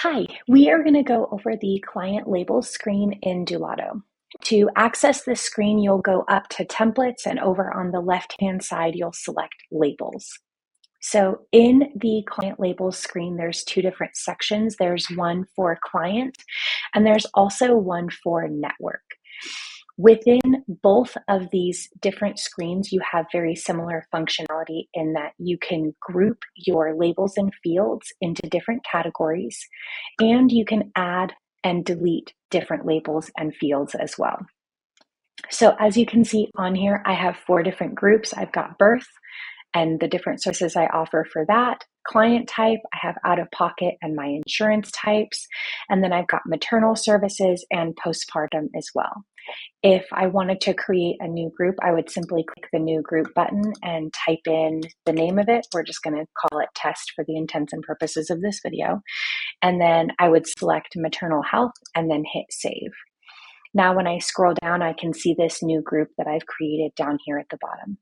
Hi, we are going to go over the client labels screen in Doulado. To access this screen, you'll go up to templates and over on the left-hand side, you'll select labels. So in the client labels screen, there's two different sections. There's one for client and there's also one for network. Within both of these different screens, you have very similar functionality in that you can group your labels and fields into different categories, and you can add and delete different labels and fields as well. So as you can see on here, I have 4 different groups. I've got birth and the different services I offer for that. Client type, I have out of pocket and my insurance types. And then I've got maternal services and postpartum as well. If I wanted to create a new group, I would simply click the new group button and type in the name of it. We're just going to call it test for the intents and purposes of this video. And then I would select maternal health and then hit save. Now, when I scroll down, I can see this new group that I've created down here at the bottom.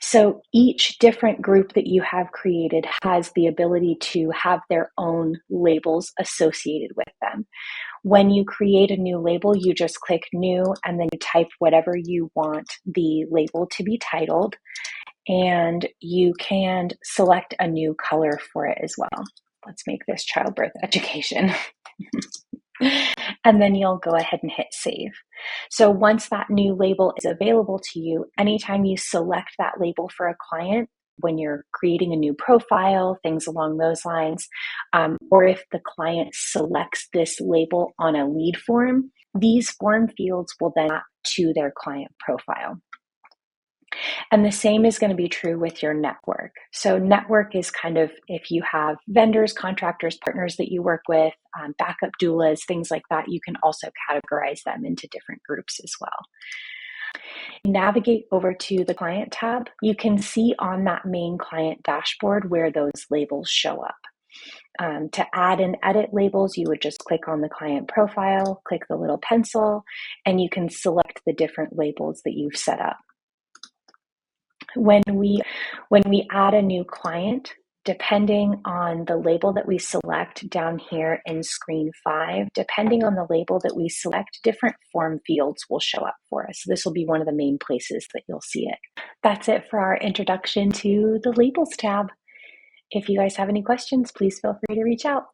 So each different group that you have created has the ability to have their own labels associated with them. When you create a new label, you just click new and then you type whatever you want the label to be titled, and you can select a new color for it as well. Let's make this childbirth education. And then you'll go ahead and hit save. So once that new label is available to you, anytime you select that label for a client, when you're creating a new profile, things along those lines, or if the client selects this label on a lead form, these form fields will then map to their client profile. And the same is going to be true with your network. So network is kind of if you have vendors, contractors, partners that you work with, backup doulas, things like that, you can also categorize them into different groups as well. Navigate over to the client tab. You can see on that main client dashboard where those labels show up. To add and edit labels, you would just click on the client profile, click the little pencil, and you can select the different labels that you've set up. When we add a new client, depending on the label that we select down here in screen 5, depending on the label that we select, different form fields will show up for us. This will be one of the main places that you'll see it. That's it for our introduction to the labels tab. If you guys have any questions, please feel free to reach out.